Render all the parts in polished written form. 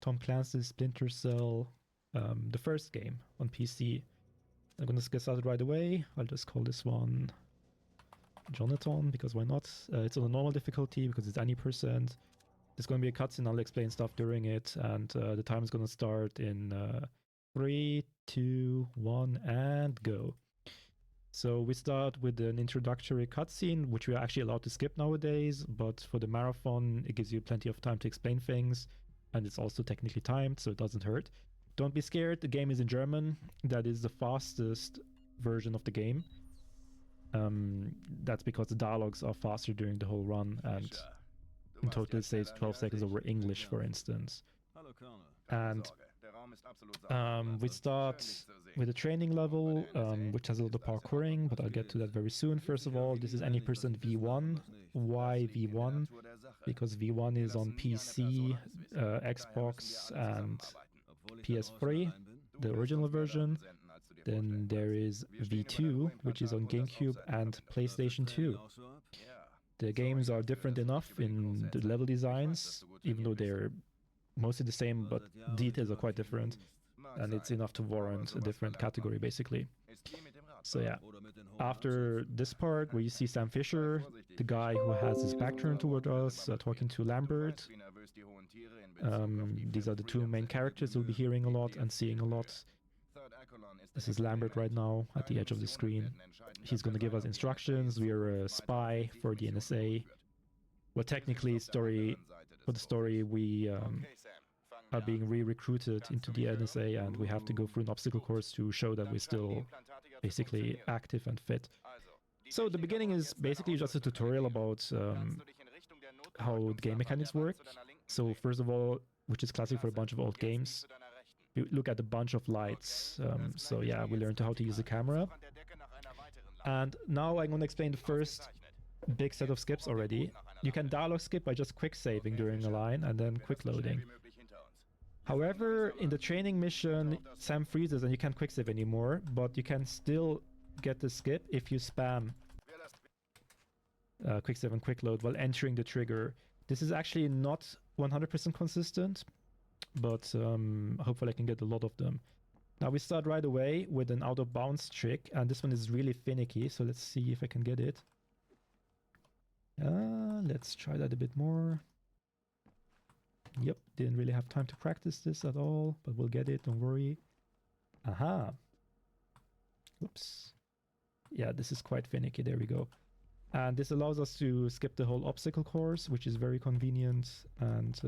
Tom Clancy's Splinter Cell, the first game on PC. I'm gonna get started right away. I'll just call this one Jon-a-thon, because why not? It's on a normal difficulty because it's any percent. There's gonna be a cutscene, I'll explain stuff during it, and the time is gonna start in 3, 2, 1, and go. So we start with an introductory cutscene, which we are actually allowed to skip nowadays, but for the marathon, it gives you plenty of time to explain things, and it's also technically timed, so it doesn't hurt. Don't be scared, the game is in German. That is the fastest version of the game. That's because the dialogues are faster during the whole run, and in total it saves 12 seconds over English, for instance. And we start with a training level, which has a lot of parkouring, but I'll get to that very soon. First of all, this is any percent V1. Why V1? Because V1 is on PC, Xbox, and PS3, the original version. Then there is V2, which is on GameCube and PlayStation 2. The games are different enough in the level designs, even though they're mostly the same, but details are quite different, and it's enough to warrant a different category, basically. So yeah, after this part where you see Sam Fisher, the guy who has his back turned toward us, talking to Lambert. These are the two main characters you'll be hearing a lot and seeing a lot. This is Lambert right now at the edge of the screen. He's going to give us instructions. We are a spy for the NSA. Well, technically, for the story, we are being re-recruited into the NSA, and we have to go through an obstacle course to show that we're still basically active and fit. So the beginning is basically just a tutorial about how the game mechanics work. So first of all, which is classic for a bunch of old games, we look at a bunch of lights. So yeah, we learned how to use the camera. And now I'm going to explain the first big set of skips already. You can dialogue skip by just quick saving during a line and then quick loading. However, in the training mission, Sam freezes and you can't quick save anymore, but you can still get the skip if you spam quick save and quick load while entering the trigger. This is actually not 100% consistent, but hopefully I can get a lot of them. Now we start right away with an out of bounds trick, and this one is really finicky, so let's see if I can get it. Let's try that a bit more. Yep, didn't really have time to practice this at all, but we'll get it, don't worry. Aha. Oops. Yeah, this is quite finicky, there we go. And this allows us to skip the whole obstacle course, which is very convenient. And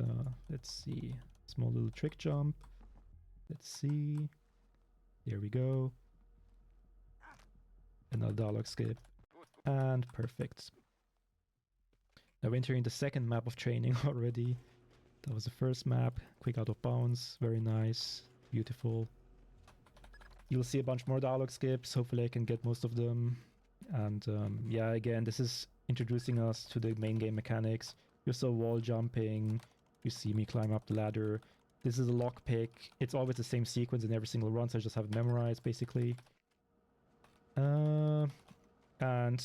let's see, small little trick jump. Let's see. There we go. Another dialogue skip. And perfect. Now we're entering the second map of training already. That was the first map. Quick out of bounds. Very nice. Beautiful. You'll see a bunch more dialogue skips. Hopefully I can get most of them. And yeah, again, this is introducing us to the main game mechanics. You saw wall jumping. You see me climb up the ladder. This is a lockpick. It's always the same sequence in every single run, so I just have it memorized, basically. And I'm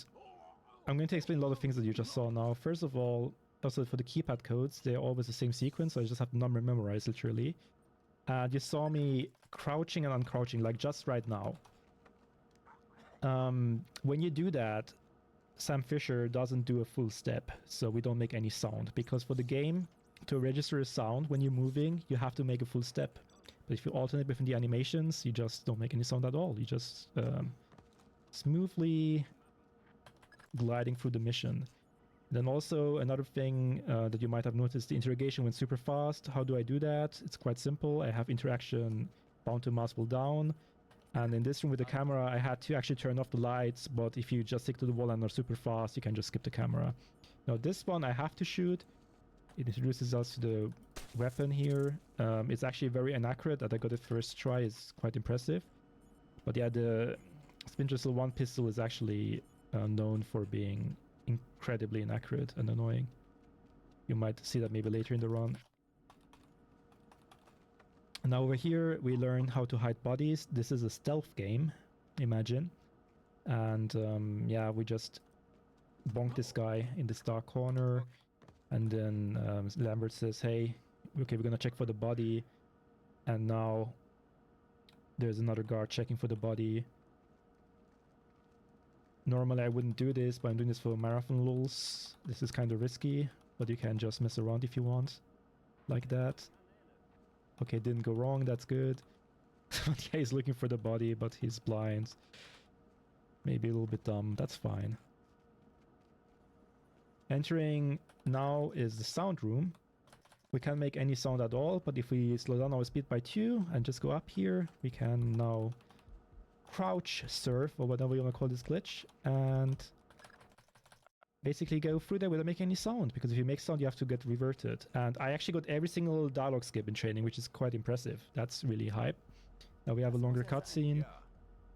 going to explain a lot of things that you just saw now. First of all, also for the keypad codes, they're always the same sequence, so I just have the number memorized, literally. And you saw me crouching and uncrouching, like just right now. When you do that, Sam Fisher doesn't do a full step, so we don't make any sound. Because for the game, to register a sound when you're moving, you have to make a full step. But if you alternate between the animations, you just don't make any sound at all. You just smoothly gliding through the mission. Then also another thing that you might have noticed, the interrogation went super fast. How do I do that? It's quite simple. I have interaction bound to mouse wheel down. And in this room with the camera, I had to actually turn off the lights, but if you just stick to the wall and are super fast, you can just skip the camera. Now this one I have to shoot. It introduces us to the weapon here. It's actually very inaccurate. That I got it first try is quite impressive. But yeah, the Splinter Cell 1 pistol is actually known for being incredibly inaccurate and annoying. You might see that maybe later in the run. Now over here, we learn how to hide bodies. This is a stealth game, imagine. And yeah, we just bonk this guy in this dark corner. And then Lambert says, hey, Okay, we're gonna check for the body. And now there's another guard checking for the body. Normally I wouldn't do this, but I'm doing this for marathon lulz. This is kind of risky, but you can just mess around if you want. Like that. Okay, didn't go wrong, that's good. Yeah, he's looking for the body, but he's blind. Maybe a little bit dumb, that's fine. Entering now is the sound room. We can't make any sound at all, but if we slow down our speed by 2 and just go up here, we can now crouch surf, or whatever you want to call this glitch, and basically go through there without making any sound, because if you make sound you have to get reverted. And I actually got every single dialogue skip in training, which is quite impressive. That's really hype. Now we have a longer cutscene.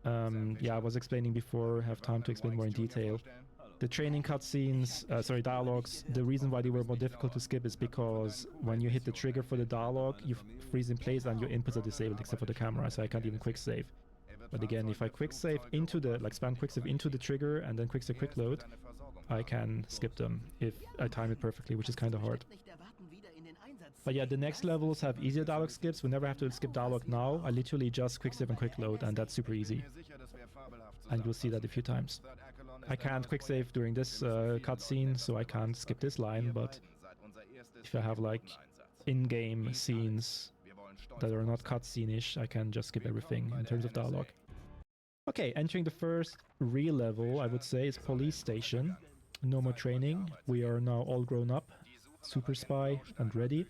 Yeah, I was explaining before, have time to explain more in detail. The training cutscenes, sorry, dialogues, the reason why they were more difficult to skip is because when you hit the trigger for the dialogue, you freeze in place and your inputs are disabled except for the camera, so I can't even quick save. But again, if I quick save into the, like spam quick save into the trigger and then quick save quick load, I can skip them if I time it perfectly, which is kind of hard. But yeah, the next levels have easier dialogue skips. We never have to skip dialogue now. I literally just quick save and quick load, and that's super easy. And you'll see that a few times. I can't quick save during this cutscene, so I can't skip this line, but if I have like in-game scenes that are not cutscene-ish, I can just skip everything in terms of dialogue. Okay, entering the first real level, I would say, is police station. No more training. We are now all grown up, super spy, and ready.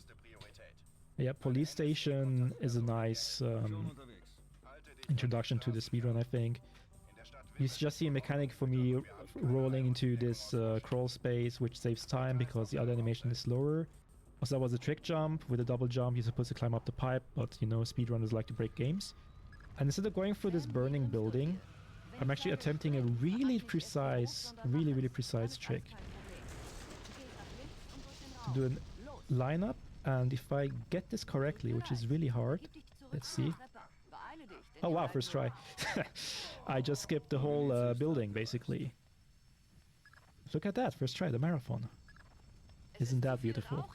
Yeah, police station is a nice introduction to the speedrun, I think. You just see a mechanic for me rolling into this crawl space, which saves time because the other animation is slower. Also, that was a trick jump. With a double jump, you're supposed to climb up the pipe, but you know, speedrunners like to break games. And instead of going through this burning building, I'm actually attempting a really precise trick. To do a lineup, and if I get this correctly, which is really hard, let's see. Oh wow, first try. I just skipped the whole building, basically. Look at that, first try, the marathon. Isn't that beautiful?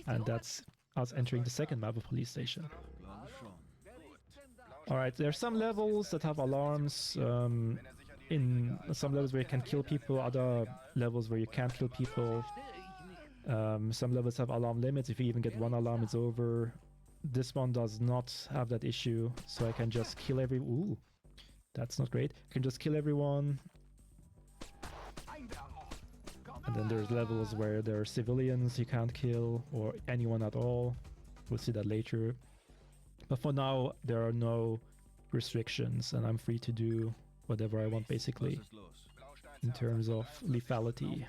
And that's us entering the second map of police station. Alright, there are some levels that have alarms. In some levels where you can kill people, other levels where you can't kill people. Some levels have alarm limits. If you even get one alarm, it's over. This one does not have that issue, so I can just kill ooh, that's not great. I can just kill everyone. And then there's levels where there are civilians you can't kill, or anyone at all. We'll see that later. But for now, there are no restrictions, and I'm free to do whatever I want, basically, in terms of lethality.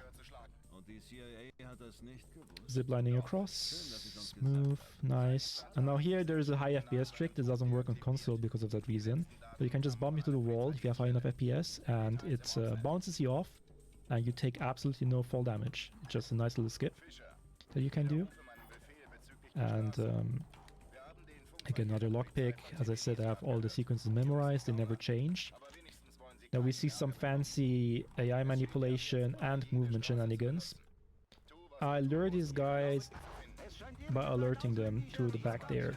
Ziplining across, smooth, nice. And now here there's a high FPS trick. This doesn't work on console because of that reason. But you can just bump into the wall if you have high enough FPS, and it bounces you off, and you take absolutely no fall damage. It's just a nice little skip that you can do. And again, another lockpick. As I said, I have all the sequences memorized. They never change. Now we see some fancy AI manipulation and movement shenanigans. I lure these guys by alerting them to the back there.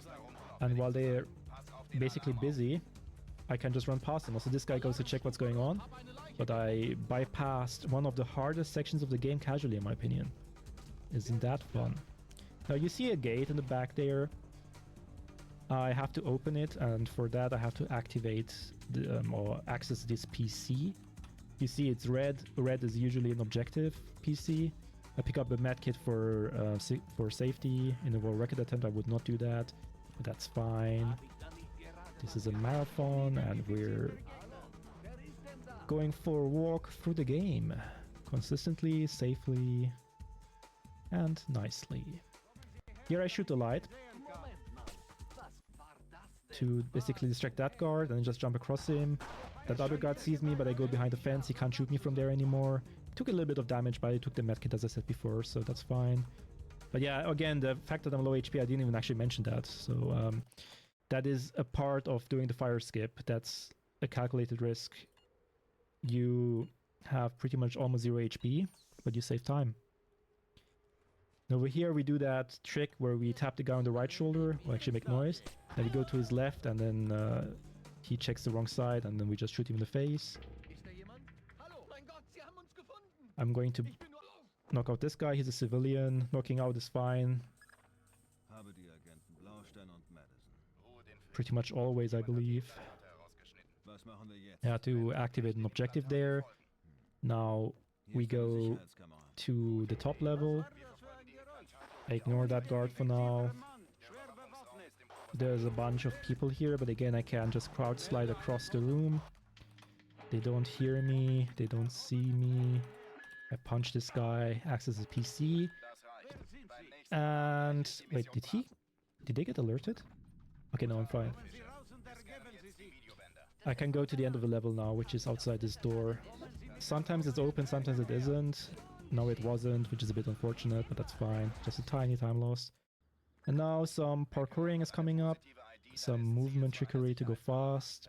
And while they're basically busy, I can just run past them. Also, this guy goes to check what's going on, but I bypassed one of the hardest sections of the game casually, in my opinion. Isn't that fun? Now you see a gate in the back there. I have to open it, and for that I have to activate the, or access this PC. You see it's red. Red is usually an objective PC. I pick up a medkit for safety. In a world record attempt I would not do that, but that's fine. This is a marathon, and we're going for a walk through the game. Consistently, safely, and nicely. Here I shoot a light to basically distract that guard and then just jump across him. That other guard sees me, but I go behind the fence. He can't shoot me from there anymore. Took a little bit of damage, but I took the medkit as I said before, so that's fine. But yeah, again, the fact that I'm low HP, I didn't even actually mention that. So that is a part of doing the fire skip. That's a calculated risk. You have pretty much almost 0 HP, but you save time. Over here we do that trick where we tap the guy on the right shoulder, or actually make noise. Then we go to his left and then he checks the wrong side and then we just shoot him in the face. I'm going to knock out this guy, he's a civilian. Knocking out is fine. Pretty much always, I believe. Yeah, to activate an objective there. Now we go to the top level. I ignore that guard for now. There's a bunch of people here, but again I can just crowd slide across the room. They don't hear me, they don't see me. I punch this guy, access his PC. And wait, did they get alerted? Okay, no, I'm fine. I can go to the end of the level now, which is outside this door. Sometimes it's open, sometimes it isn't. No, it wasn't, which is a bit unfortunate, but that's fine. Just a tiny time loss. And now some parkouring is coming up. Some movement trickery to go fast.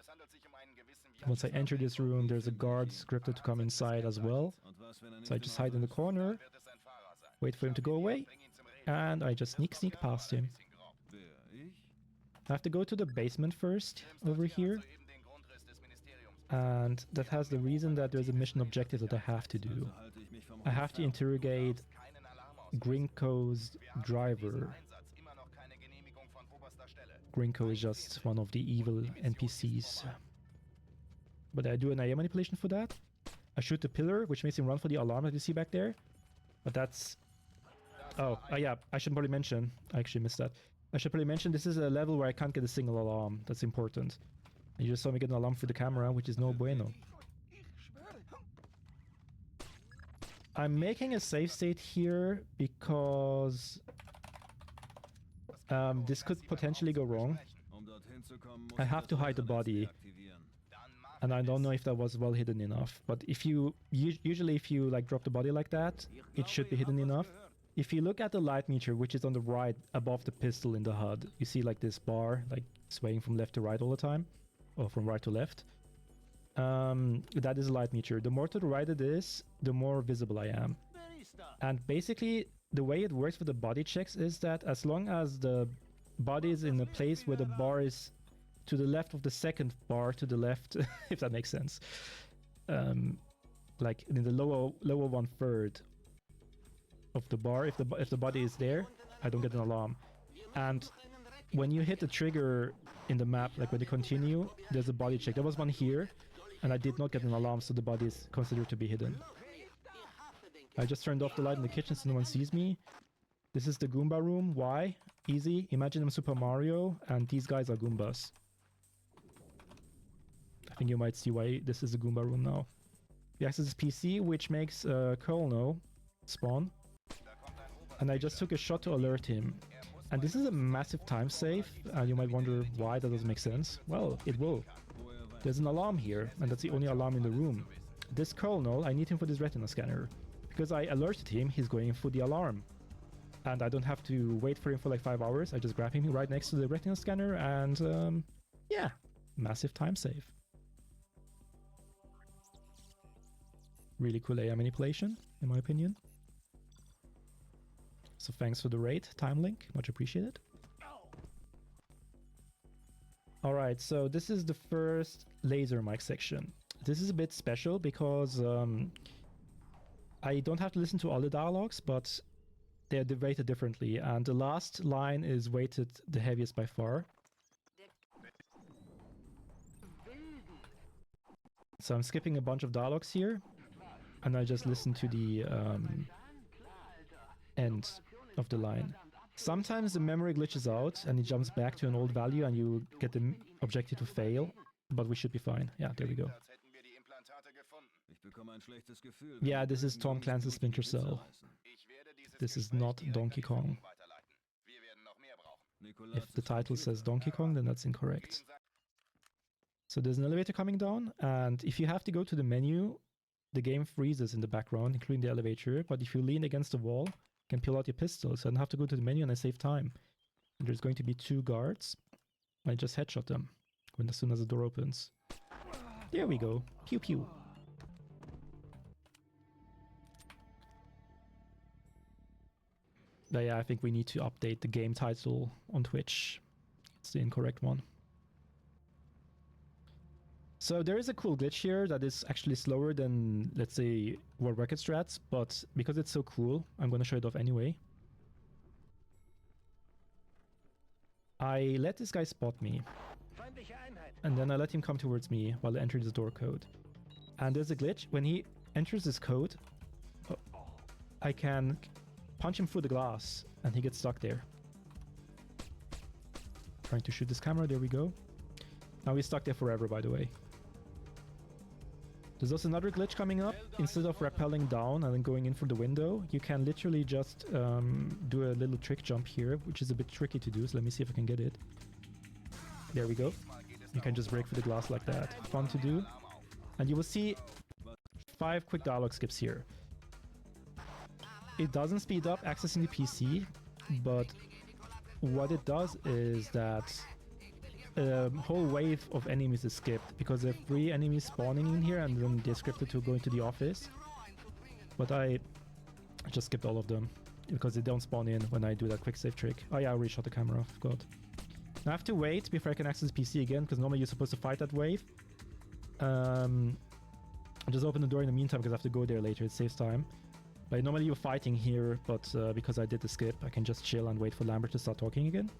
Once I enter this room, there's a guard scripted to come inside as well. So I just hide in the corner, wait for him to go away, and I just sneak past him. I have to go to the basement first, over here. And that has the reason that there's a mission objective that I have to do. I have to interrogate Grinko's driver. Grinko is just one of the evil NPCs. But I do an AI manipulation for that. I shoot the pillar, which makes him run for the alarm that you see back there. But that's... Oh, yeah, I should probably mention. I actually missed that. I should probably mention this is a level where I can't get a single alarm. That's important. You just saw me get an alarm through the camera, which is no bueno. I'm making a save state here because this could potentially go wrong. I have to hide the body, and I don't know if that was well hidden enough. But if you usually if you like drop the body like that, it should be hidden enough. If you look at the light meter, which is on the right above the pistol in the HUD, you see like this bar like swaying from left to right all the time. Or from right to left. That is a light meter. The more to the right it is, the more visible I am. And basically, the way it works for the body checks is that as long as the body is in a place where the bar is to the left of the second bar to the left, if that makes sense. Like in the lower 1/3 of the bar, if the body is there, I don't get an alarm. And when you hit the trigger in the map, like when you continue, there's a body check. There was one here, and I did not get an alarm, so the body is considered to be hidden. I just turned off the light in the kitchen so no one sees me. This is the Goomba room. Why? Easy. Imagine I'm Super Mario, and these guys are Goombas. I think you might see why this is the Goomba room now. We access this PC, which makes Colonel spawn. And I just took a shot to alert him. And this is a massive time save, and you might wonder why that doesn't make sense. Well, it will. There's an alarm here, and that's the only alarm in the room. This Colonel, I need him for this retina scanner. Because I alerted him, he's going for the alarm. And I don't have to wait for him for like 5 hours, I just grab him right next to the retina scanner, and yeah, massive time save. Really cool AI manipulation, in my opinion. So thanks for the raid, Timelink, much appreciated. Alright, so this is the first laser mic section. This is a bit special because I don't have to listen to all the dialogues, but they're weighted differently, and the last line is weighted the heaviest by far. So I'm skipping a bunch of dialogues here, and I just listen to the end of the line. Sometimes the memory glitches out and it jumps back to an old value and you get the objective to fail, but we should be fine. Yeah, there we go. Yeah, this is Tom Clancy's Splinter Cell. This is not Donkey Kong. If the title says Donkey Kong, then that's incorrect. So there's an elevator coming down, and if you have to go to the menu, the game freezes in the background, including the elevator, but if you lean against the wall, you can pull out your pistol, so I don't have to go to the menu and I save time. And there's going to be 2 guards. I just headshot them as soon as the door opens. There we go. Pew pew. But yeah, I think we need to update the game title on Twitch. It's the incorrect one. So there is a cool glitch here that is actually slower than, let's say, World Record strats, but because it's so cool, I'm going to show it off anyway. I let this guy spot me, and then I let him come towards me while I enter this door code. And there's a glitch. When he enters this code, I can punch him through the glass, and he gets stuck there. Trying to shoot this camera, there we go. Now he's stuck there forever, by the way. There's also another glitch coming up. Instead of rappelling down and then going in through the window, you can literally just do a little trick jump here, which is a bit tricky to do, so let me see if I can get it. There we go. You can just break through the glass like that. Fun to do. And you will see 5 quick dialogue skips here. It doesn't speed up accessing the PC, but what it does is that a whole wave of enemies is skipped, because there are 3 enemies spawning in here and then they're scripted to go into the office. But I just skipped all of them because they don't spawn in when I do that quick save trick. Oh yeah, I already shot the camera off, God. Now I have to wait before I can access the PC again, because normally you're supposed to fight that wave. I'll just open the door in the meantime because I have to go there later, it saves time. But normally you're fighting here, but because I did the skip, I can just chill and wait for Lambert to start talking again.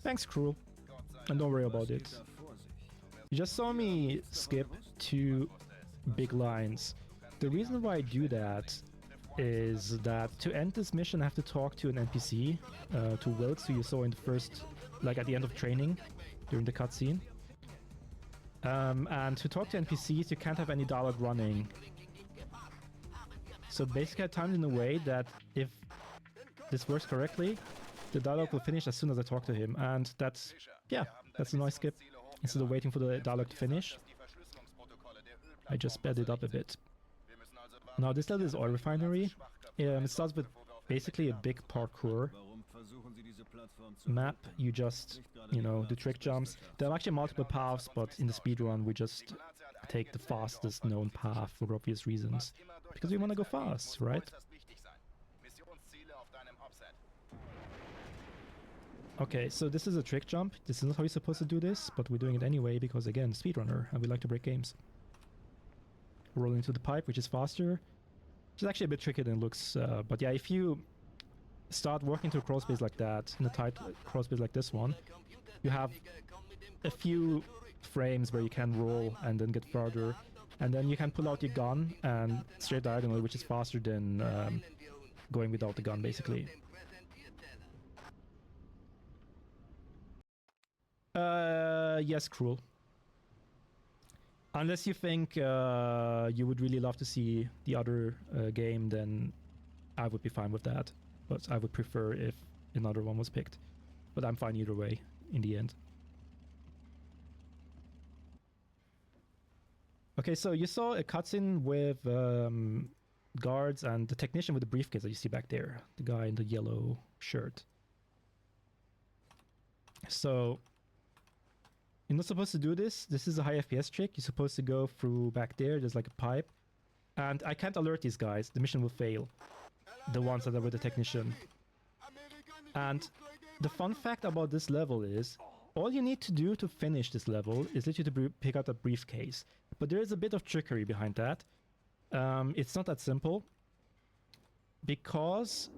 Thanks, Cruel. And don't worry about it. You just saw me skip 2 big lines. The reason why I do that is that to end this mission I have to talk to an NPC, to Wilkes, who you saw in the first, like at the end of training, during the cutscene. And to talk to NPCs, you can't have any dialogue running. So basically I timed in a way that if this works correctly, the dialogue will finish as soon as I talk to him, and that's, yeah, that's a nice skip. Instead of waiting for the dialogue to finish, I just sped it up a bit. Now this level is oil refinery. It starts with basically a big parkour map. You just, you know, do trick jumps. There are actually multiple paths, but in the speedrun we just take the fastest known path for obvious reasons. Because we want to go fast, right? Okay, so this is a trick jump. This is not how you're supposed to do this, but we're doing it anyway because, again, speedrunner, and we like to break games. Roll into the pipe, which is faster. Which is actually a bit trickier than it looks, but yeah, if you start working to a crawl space like that, in a tight crawl space like this one, you have a few frames where you can roll and then get further, and then you can pull out your gun and straight diagonal, which is faster than going without the gun, basically. Yes, Cruel. Unless you think you would really love to see the other game, then I would be fine with that. But I would prefer if another one was picked. But I'm fine either way, in the end. Okay, so you saw a cutscene with guards and the technician with the briefcase that you see back there. The guy in the yellow shirt. So you're not supposed to do this. This is a high FPS trick. You're supposed to go through back there. There's like a pipe. And I can't alert these guys. The mission will fail. The ones that are with the technician. And the fun fact about this level is, all you need to do to finish this level is literally to pick up a briefcase. But there is a bit of trickery behind that. It's not that simple. Because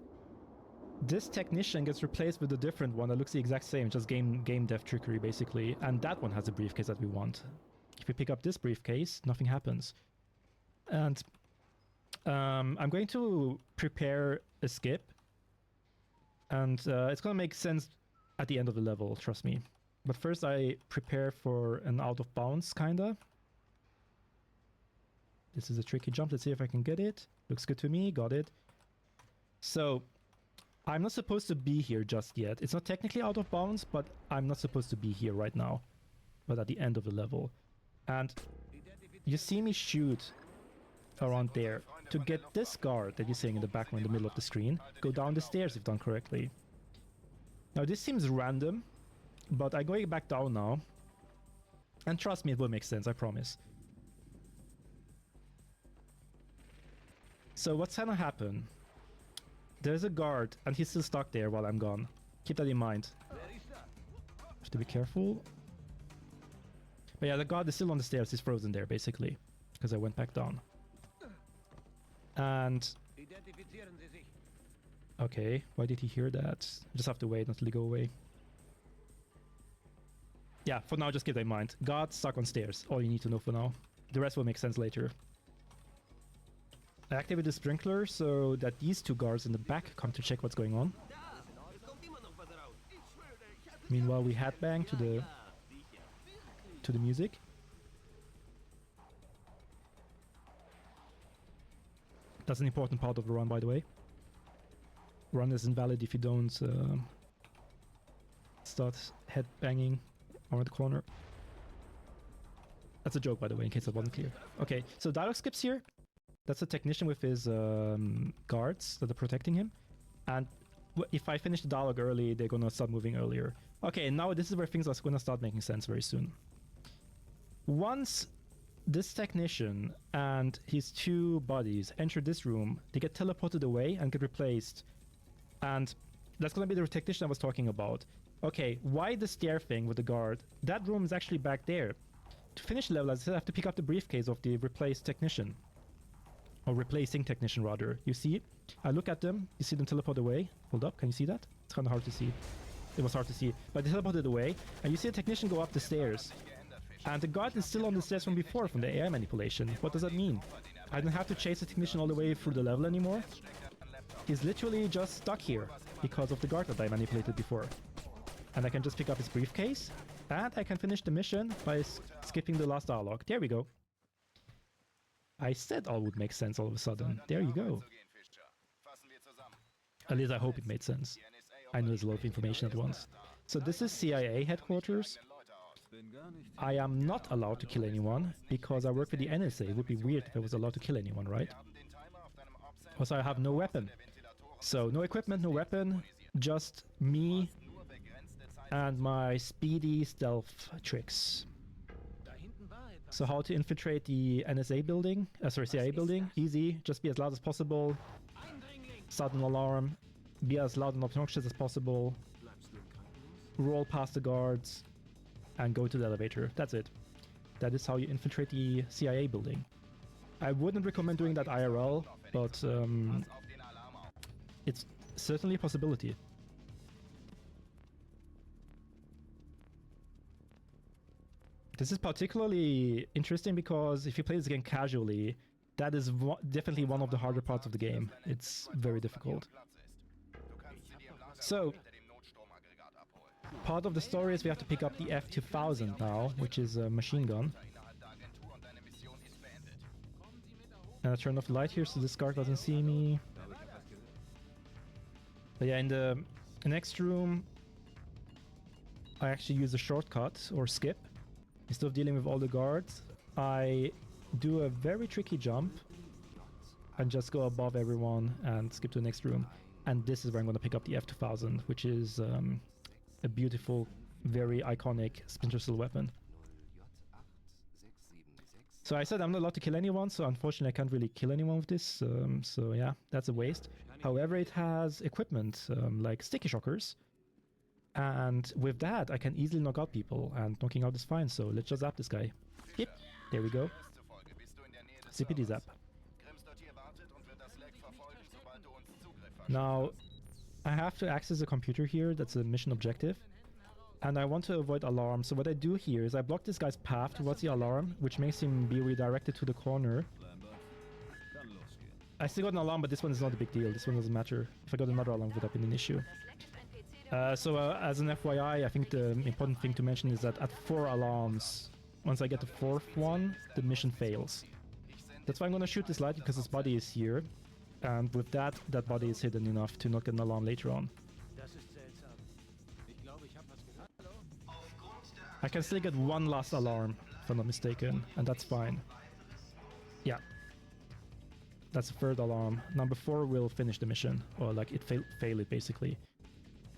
this technician gets replaced with a different one that looks the exact same, just game dev trickery basically, and that one has a briefcase that we want. If we pick up this briefcase, nothing happens. And I'm going to prepare a skip, and it's gonna make sense at the end of the level, trust me. But first I prepare for an out of bounds, kinda. This is a tricky jump, let's see if I can get it. Looks good to me, got it. So I'm not supposed to be here just yet. It's not technically out of bounds, but I'm not supposed to be here right now. But at the end of the level. And you see me shoot around there. To get this guard that you're seeing in the background in the middle of the screen, go down the stairs if done correctly. Now this seems random, but I'm going back down now. And trust me, it will make sense, I promise. So what's gonna happen? There's a guard, and he's still stuck there while I'm gone. Keep that in mind. Have to be careful. But yeah, the guard is still on the stairs. He's frozen there, basically. Because I went back down. And... okay, why did he hear that? Just have to wait until he go away. Yeah, for now, just keep that in mind. Guard stuck on stairs. All you need to know for now. The rest will make sense later. I activate the sprinkler so that these two guards in the back come to check what's going on. Meanwhile, we headbang to the music. That's an important part of the run, by the way. Run is invalid if you don't start headbanging around the corner. That's a joke, by the way, in case that wasn't clear. Okay, so dialogue skips here. That's a technician with his guards that are protecting him. And if I finish the dialogue early, they're gonna start moving earlier. Okay, now this is where things are gonna start making sense very soon. Once this technician and his two buddies enter this room, they get teleported away and get replaced. And that's gonna be the technician I was talking about. Okay, why the stair thing with the guard? That room is actually back there. To finish the level, I said I have to pick up the briefcase of the replaced technician. Or replacing technician, rather. You see? I look at them, you see them teleport away. Hold up, can you see that? It's kind of hard to see. It was hard to see. But they teleported away, and you see a technician go up the stairs. And the guard is still on the stairs from before, from the AI manipulation. What does that mean? I don't have to chase the technician all the way through the level anymore. He's literally just stuck here because of the guard that I manipulated before. And I can just pick up his briefcase, and I can finish the mission by skipping the last dialogue. There we go. I said all would make sense all of a sudden. There you go. At least I hope it made sense. I know there's a lot of information at once. So this is CIA headquarters. I am not allowed to kill anyone because I work with the NSA. It would be weird if I was allowed to kill anyone, right? Also, I have no weapon. So no equipment, no weapon, just me and my speedy stealth tricks. So how to infiltrate the NSA building, CIA building? Easy, just be as loud as possible, start an alarm, be as loud and obnoxious as possible, roll past the guards, and go to the elevator. That's it. That is how you infiltrate the CIA building. I wouldn't recommend doing that IRL, but it's certainly a possibility. This is particularly interesting because if you play this game casually, that is definitely one of the harder parts of the game. It's very difficult. So, part of the story is we have to pick up the F-2000 now, which is a machine gun. And I turn off the light here so this guard doesn't see me. But yeah, in the next room, I actually use a shortcut or skip. Instead of dealing with all the guards, I do a very tricky jump and just go above everyone and skip to the next room. And this is where I'm going to pick up the F-2000, which is a beautiful, very iconic Splinter Cell weapon. So I said I'm not allowed to kill anyone, so unfortunately I can't really kill anyone with this. So yeah, that's a waste. However, it has equipment like sticky shockers. And with that, I can easily knock out people, and knocking out is fine, so let's just zap this guy. Yep, there we go. Zippity zap. Now, I have to access the computer here, that's a mission objective. And I want to avoid alarm, so what I do here is I block this guy's path towards the alarm, which makes him be redirected to the corner. I still got an alarm, but this one is not a big deal, this one doesn't matter. If I got another alarm, it would have been an issue. So as an FYI, I think the important thing to mention is that at 4 alarms, once I get the 4th one, the mission fails. That's why I'm gonna shoot this light, because his body is here. And with that, that body is hidden enough to not get an alarm later on. I can still get one last alarm, if I'm not mistaken, and that's fine. Yeah. That's the 3rd alarm. Number 4 will finish the mission, or like it fail it basically.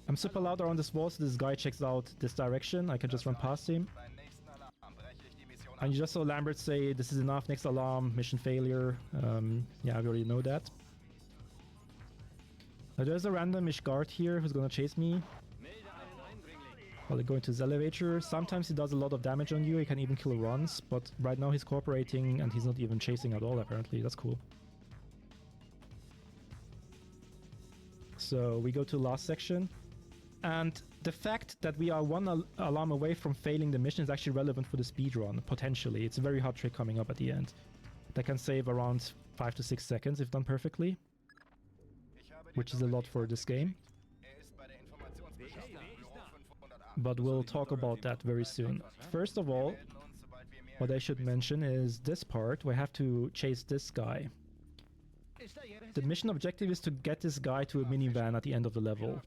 I'm super loud around this wall, so this guy checks out this direction. I can just run past him. And you just saw Lambert say, this is enough, next alarm, mission failure. Yeah, we already know that. Now there's a randomish guard here who's gonna chase me while I go into his elevator. Sometimes he does a lot of damage on you, he can even kill runs, but right now he's cooperating and he's not even chasing at all apparently, that's cool. So we go to the last section. And the fact that we are one alarm away from failing the mission is actually relevant for the speedrun, potentially. It's a very hard trick coming up at the end. That can save around 5 to 6 seconds if done perfectly. Which is a lot for this game. But we'll talk about that very soon. First of all, what I should mention is this part where I have to chase this guy. The mission objective is to get this guy to a minivan at the end of the level.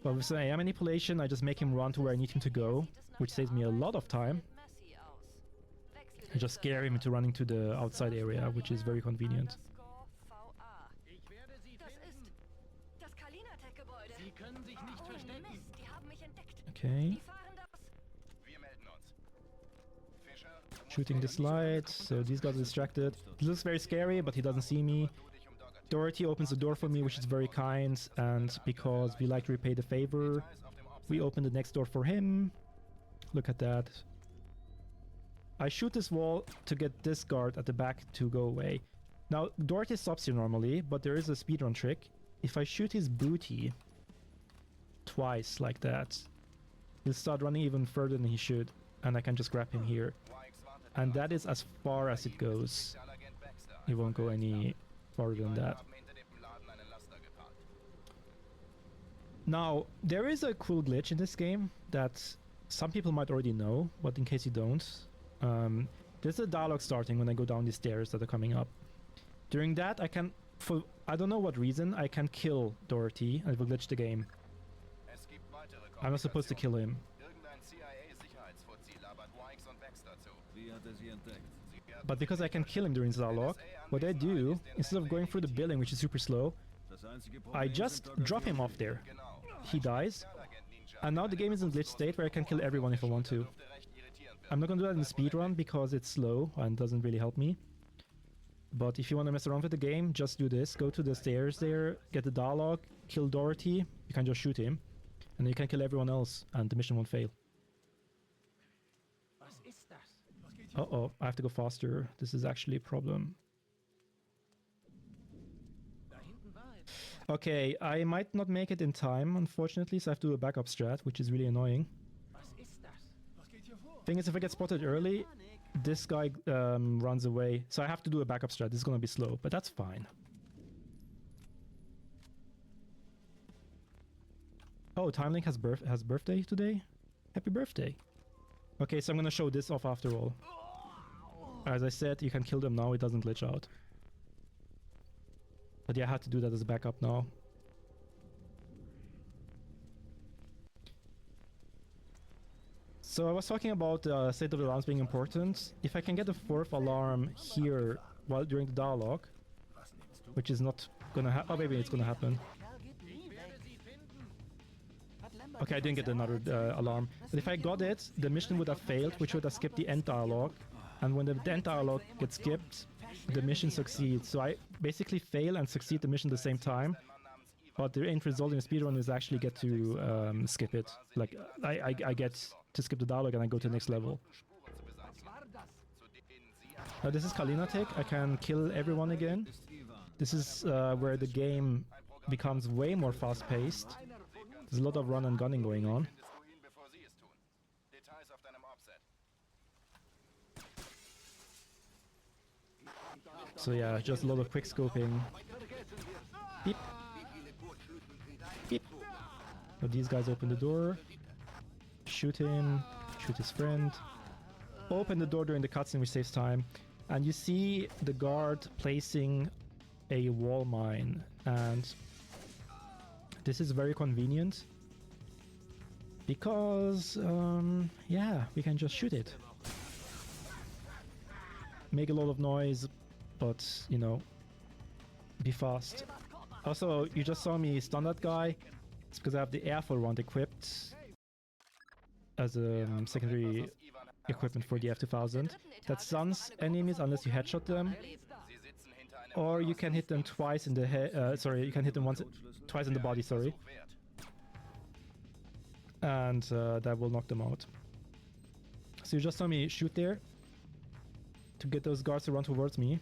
But with some AI manipulation, I just make him run to where I need him to go, which saves me a lot of time. I just scare him into running to the outside area, which is very convenient. Okay. Shooting this light, so these guys are distracted. He looks very scary, but he doesn't see me. Dorothy opens the door for me, which is very kind, and because we like to repay the favor, we open the next door for him. Look at that. I shoot this wall to get this guard at the back to go away. Now, Dorothy stops here normally, but there is a speedrun trick. If I shoot his booty twice like that, he'll start running even further than he should, and I can just grab him here. And that is as far as it goes. He won't go any farther than that. Now, there is a cool glitch in this game that some people might already know, but in case you don't, there's a dialogue starting when I go down the stairs that are coming up. During that, I can, for I don't know what reason, I can kill Dorothy and it will glitch the game. I'm not supposed to kill him. But because I can kill him during the dialogue, what I do, instead of going through the building, which is super slow, I just drop him off there. He dies, and now the game is in glitch state where I can kill everyone if I want to. I'm not gonna do that in the speedrun because it's slow and doesn't really help me. But if you want to mess around with the game, just do this. Go to the stairs there, get the dialogue, kill Dorothy, you can just shoot him, and then you can kill everyone else, and the mission won't fail. Uh-oh, I have to go faster. This is actually a problem. Okay, I might not make it in time, unfortunately, so I have to do a backup strat, which is really annoying. Thing is, if I get spotted early, this guy runs away, so I have to do a backup strat. This is gonna be slow, but that's fine. Oh, Timelink has birthday today? Happy birthday. Okay, so I'm gonna show this off after all. As I said, you can kill them now, it doesn't glitch out. But yeah, I had to do that as a backup now. So I was talking about state of the alarms being important. If I can get a fourth alarm here while during the dialogue, which is not gonna happen. Oh, maybe it's gonna happen. Okay, I didn't get another alarm. But if I got it, the mission would have failed, which would have skipped the end dialogue. And when the end dialogue gets skipped, the mission succeeds. So I basically fail and succeed the mission at the same time. But the end result in the speedrun is actually get to skip it. Like, I get to skip the dialogue and I go to the next level. Now this is Kalina Tech. I can kill everyone again. This is where the game becomes way more fast-paced. There's a lot of run and gunning going on. So yeah, just a lot of quick scoping. Beep. Beep. So these guys open the door. Shoot him. Shoot his friend. Open the door during the cutscene, which saves time. And you see the guard placing a wall mine. And this is very convenient. Because, yeah, we can just shoot it. Make a lot of noise, but, you know, be fast. Also, you just saw me stun that guy. It's because I have the airfall round equipped as a secondary equipment for the F2000 that stuns enemies unless you headshot them, or you can hit them twice in the head. Sorry, you can hit them twice in the body. Sorry, and that will knock them out. So you just saw me shoot there to get those guards to run towards me,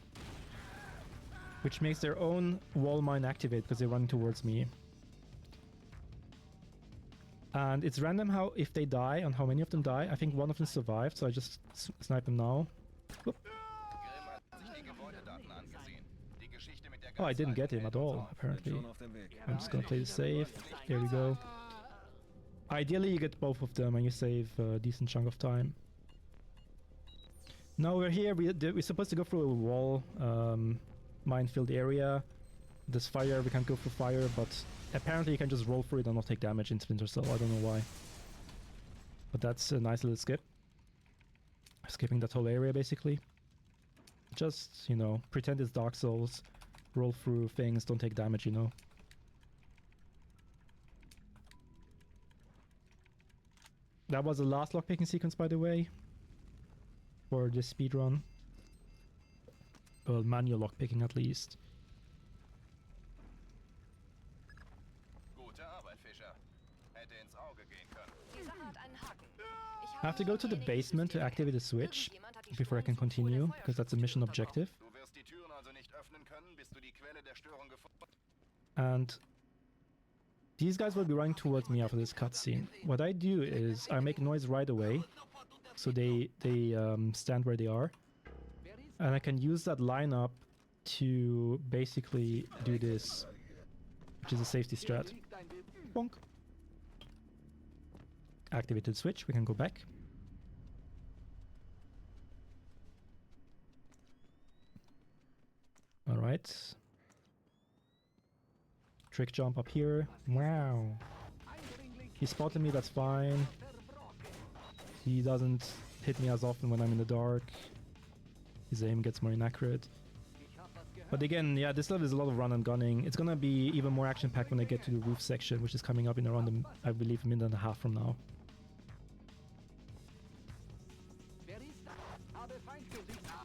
which makes their own wall mine activate because they're running towards me. And it's random how if they die and how many of them die. I think one of them survived, so I just snipe them now. Whoop. Oh, I didn't get him at all, apparently. I'm just gonna play this safe. There we go. Ideally, you get both of them and you save a decent chunk of time. Now we're here. We're supposed to go through a wall, minefield area. There's fire. We can't go through fire, but apparently you can just roll through it and not take damage in Splinter Cell. I don't know why. But that's a nice little skip. Skipping that whole area, basically. Just, you know, pretend it's Dark Souls. Roll through things, don't take damage, you know. That was the last lockpicking sequence, by the way. For this speedrun. Well, manual lockpicking at least. I have to go to the basement to activate the switch before I can continue, because that's a mission objective. And these guys will be running towards me after this cutscene. What I do is I make noise right away, so they stand where they are, and I can use that lineup to basically do this, which is a safety strat. Bonk. Activated switch, we can go back. Alright. Trick jump up here. Wow. He spotted me, that's fine. He doesn't hit me as often when I'm in the dark. His aim gets more inaccurate. But again, yeah, this level is a lot of run and gunning. It's gonna be even more action-packed when I get to the roof section, which is coming up in around, I believe, a minute and a half from now.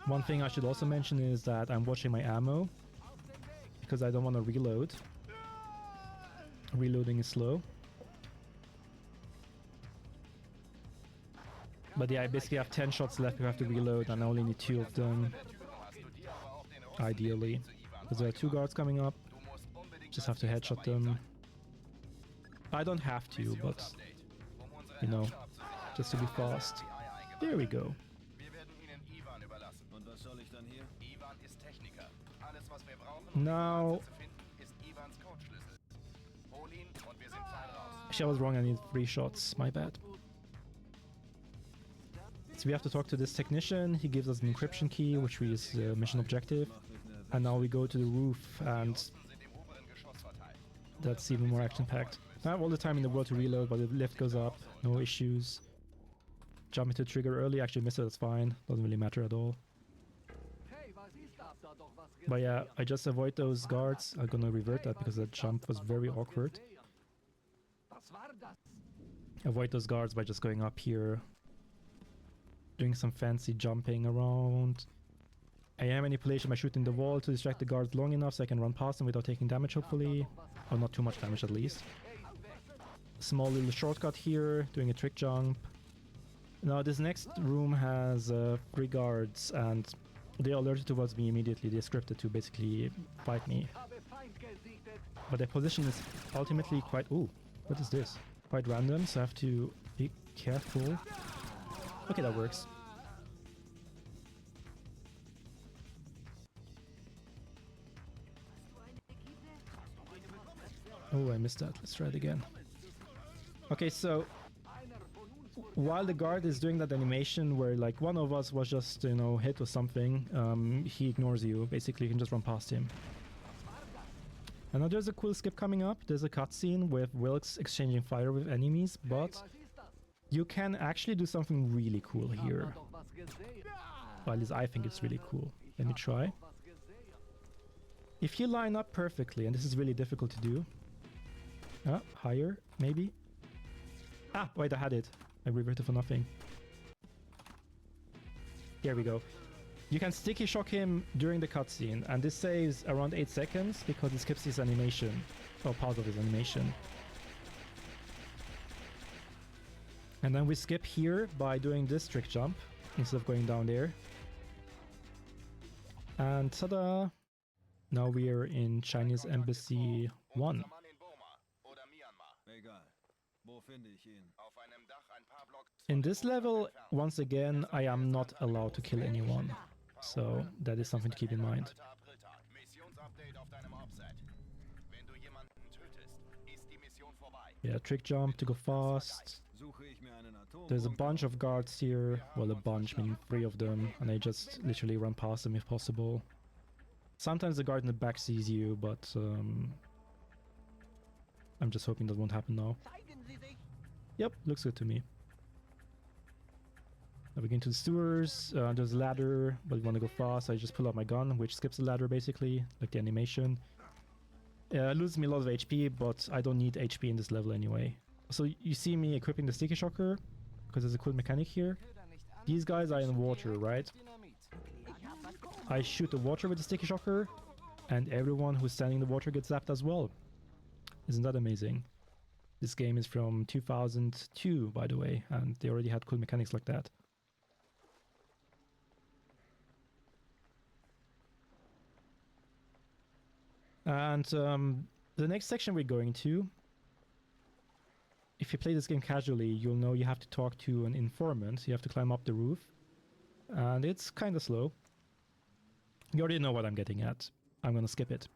One thing I should also mention is that I'm watching my ammo, because I don't want to reload. Reloading is slow. But yeah, I basically have 10 shots left if I have to reload, and I only need 2 of them. Ideally. Because there are 2 guards coming up. Just have to headshot them. I don't have to, but, you know, just to be fast. There we go. Now... Actually, I was wrong, I need 3 shots, my bad. So we have to talk to this technician, he gives us an encryption key, which is the mission objective. And now we go to the roof, and that's even more action-packed. I have all the time in the world to reload, but the lift goes up, no issues. Jump into trigger early, actually miss it, that's fine, doesn't really matter at all. But yeah, I just avoid those guards. I'm gonna revert that because that jump was very awkward. Avoid those guards by just going up here. Doing some fancy jumping around. AI manipulation by shooting the wall to distract the guards long enough so I can run past them without taking damage, hopefully. Or not too much damage at least. Small little shortcut here, doing a trick jump. Now this next room has 3 guards, and they alerted towards me immediately. They scripted to basically fight me. But their position is ultimately quite... Ooh, what is this? Quite random, so I have to be careful. Okay, that works. Oh, I missed that. Let's try it again. Okay, so while the guard is doing that animation where like one of us was just, you know, hit or something, he ignores you. Basically, you can just run past him. And now there's a cool skip coming up. There's a cutscene with Wilkes exchanging fire with enemies, but you can actually do something really cool here. Well, at least I think it's really cool. Let me try. If you line up perfectly, and this is really difficult to do. Higher, maybe? Ah, wait, I had it. I reverted for nothing. Here we go. You can sticky shock him during the cutscene, and this saves around 8 seconds because it skips his animation, or part of his animation. And then we skip here by doing this trick jump instead of going down there. And ta-da! Now we are in Chinese Embassy 1. In this level, once again, I am not allowed to kill anyone. So that is something to keep in mind. Yeah, trick jump to go fast. There's a bunch of guards here. Well, a bunch, meaning 3 of them. And I just literally run past them if possible. Sometimes the guard in the back sees you, but I'm just hoping that won't happen now. Yep, looks good to me. Now we get into the sewers. There's a ladder, but we want to go fast. I just pull out my gun, which skips the ladder basically, like the animation. It loses me a lot of HP, but I don't need HP in this level anyway. So you see me equipping the sticky shocker, because there's a cool mechanic here. These guys are in water, right? I shoot the water with the sticky shocker, and everyone who's standing in the water gets zapped as well. Isn't that amazing? This game is from 2002, by the way, and they already had cool mechanics like that. And the next section we're going to, if you play this game casually, you'll know you have to talk to an informant. You have to climb up the roof, and it's kind of slow. You already know what I'm getting at. I'm gonna skip it.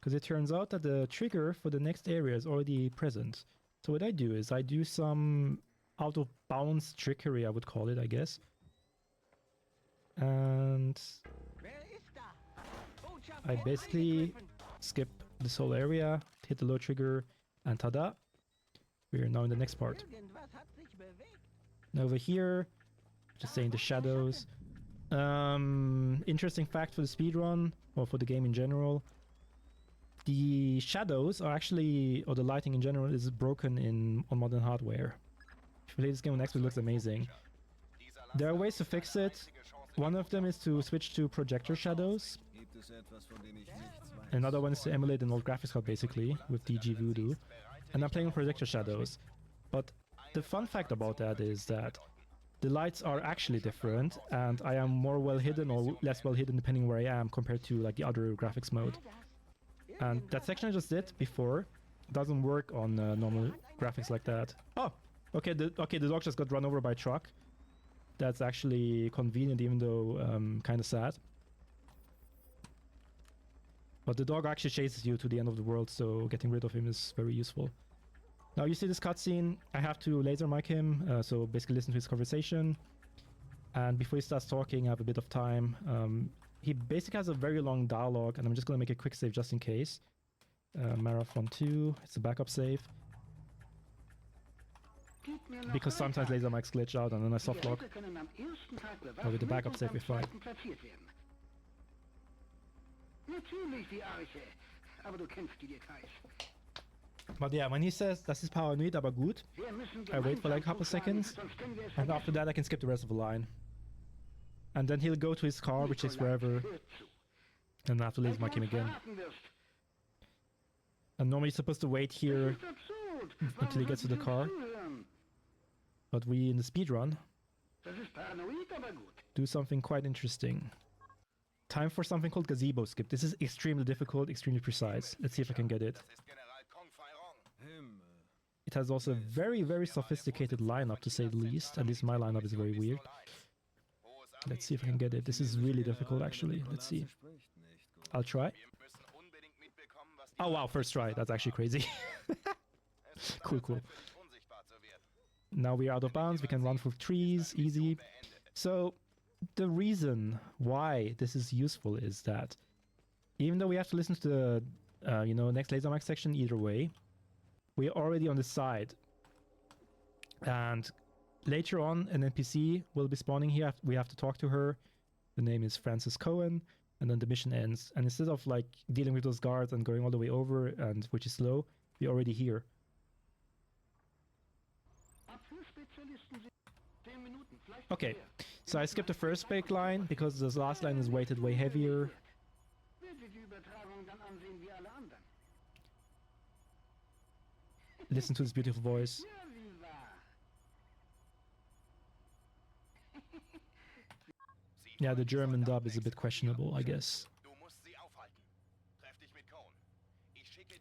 Because it turns out that the trigger for the next area is already present. So what I do is I do some out of bounds trickery, I would call it, I guess. And I basically skip this whole area, hit the low trigger, and tada! We're now in the next part. Now over here, just saying the shadows. Interesting fact for the speedrun, or for the game in general. The shadows are actually, or the lighting in general, is broken on modern hardware. If you play this game on Xbox, it looks amazing. There are ways to fix it. One of them is to switch to projector shadows. Another one is to emulate an old graphics card, basically, with DG Voodoo. And I'm playing with projector shadows. But the fun fact about that is that the lights are actually different, and I am more well hidden or less well hidden depending where I am compared to like the other graphics mode. And that section I just did before doesn't work on normal graphics like that. Oh, okay. The dog just got run over by a truck. That's actually convenient, even though kind of sad. But the dog actually chases you to the end of the world, so getting rid of him is very useful. Now you see this cutscene. I have to laser mic him, so basically listen to his conversation. And before he starts talking, I have a bit of time. He basically has a very long dialogue, and I'm just going to make a quick save just in case. Marathon 2, it's a backup save. Because sometimes laser mics glitch out and then I softlock. But with the backup save we're fine. But yeah, when he says, das ist paranoid, aber gut, I wait for like a couple seconds, and after that I can skip the rest of the line. And then he'll go to his car, which is wherever, and I have to laser mic him again. And normally you're supposed to wait here until he gets to the car. But we, in the speedrun, do something quite interesting. Time for something called gazebo skip. This is extremely difficult, extremely precise. Let's see if I can get it. It has also a very, very sophisticated lineup, to say the least. At least my lineup is very weird. Let's see if I can get it. This is really difficult, actually. Let's see. I'll try. Oh wow, first try. That's actually crazy. Cool, cool. Now we're out of bounds. We can run through trees, easy. So the reason why this is useful is that even though we have to listen to the next laser mic section either way, we're already on the side. And later on, an NPC will be spawning here. We have to talk to her. The name is Frances Cohen, and then the mission ends. And instead of like dealing with those guards and going all the way over, and which is slow, we're already here. Okay, so I skipped the first big line because this last line is weighted way heavier. Listen to this beautiful voice. Yeah, the German dub is a bit questionable, I guess.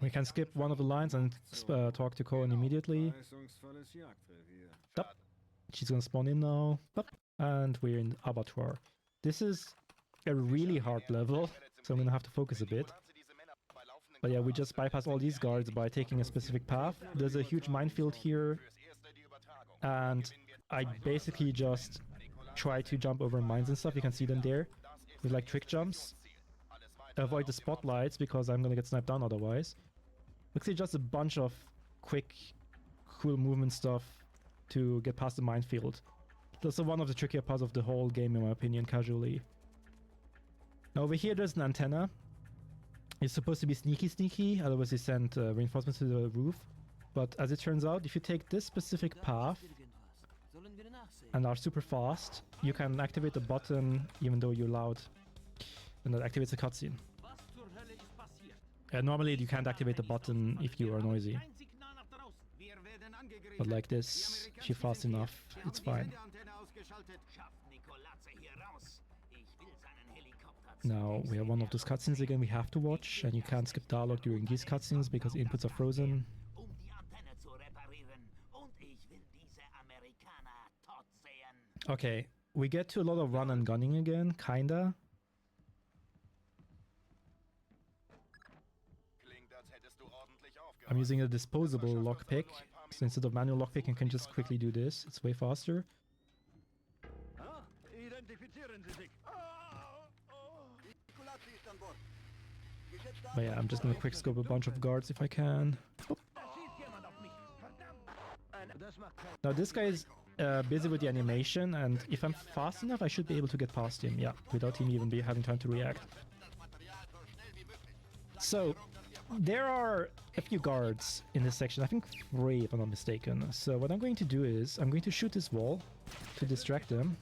We can skip one of the lines and talk to Cohen immediately. Yup. She's gonna spawn in now. Yup. And we're in Abattoir. This is a really hard level, so I'm gonna have to focus a bit. But yeah, we just bypass all these guards by taking a specific path. There's a huge minefield here, and I basically just try to jump over mines and stuff. You can see them there with like trick jumps. Avoid the spotlights because I'm gonna get sniped down otherwise. Looks like just a bunch of quick, cool movement stuff to get past the minefield. That's one of the trickier parts of the whole game, in my opinion, casually. Now over here there's an antenna. It's supposed to be sneaky, otherwise they send reinforcements to the roof. But as it turns out, if you take this specific path and are super fast, you can activate the button even though you're loud. And that activates a cutscene. Normally you can't activate the button if you are noisy. But like this, if you're fast enough, it's fine. Now we have one of those cutscenes again we have to watch, and you can't skip dialogue during these cutscenes because inputs are frozen. Okay, we get to a lot of run and gunning again, kinda. I'm using a disposable lockpick, so instead of manual lockpick I can just quickly do this, it's way faster. But yeah, I'm just gonna quick scope a bunch of guards if I can. Boop. Now this guy is busy with the animation, and if I'm fast enough I should be able to get past him, yeah, without him even having time to react. So, there are a few guards in this section, I think 3 if I'm not mistaken. So what I'm going to do is, I'm going to shoot this wall to distract them.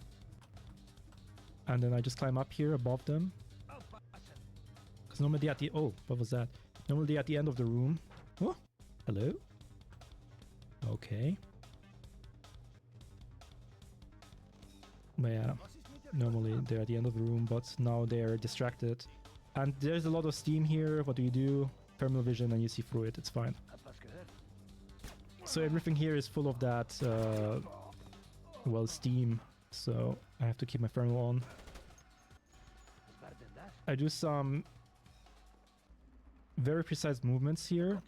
And then I just climb up here above them. Because normally at the... oh, what was that? Normally at the end of the room. Oh, hello? Okay. But yeah, normally they're at the end of the room, but now they're distracted. And there's a lot of steam here. What do? Thermal vision, and you see through it, it's fine. So everything here is full of that, well, steam. So I have to keep my thermal on. I do some very precise movements here.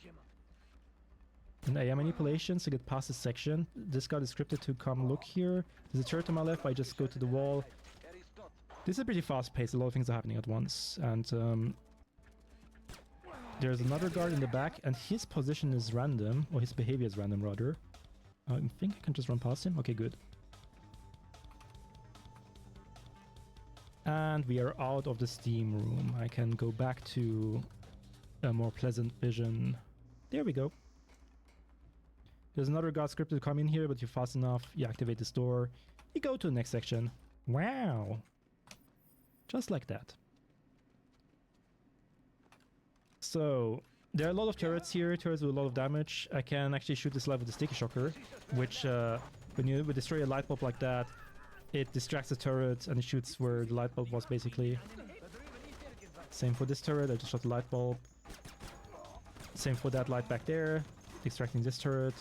And AI manipulations to get past this section. This guard is scripted to come look here. There's a turret to my left, I just go to the wall. This is pretty fast paced, a lot of things are happening at once. And there's another guard in the back, and his position is random, or his behavior is random rather. I think I can just run past him. Okay, good. And we are out of the steam room. I can go back to a more pleasant vision. There we go. There's another guard scripted to come in here, but you're fast enough, you activate this door, you go to the next section. Wow! Just like that. So, there are a lot of turrets here, turrets with a lot of damage. I can actually shoot this live with the sticky shocker, which when you destroy a light bulb like that, it distracts the turret and it shoots where the light bulb was basically. Same for this turret, I just shot the light bulb. Same for that light back there, extracting this turret.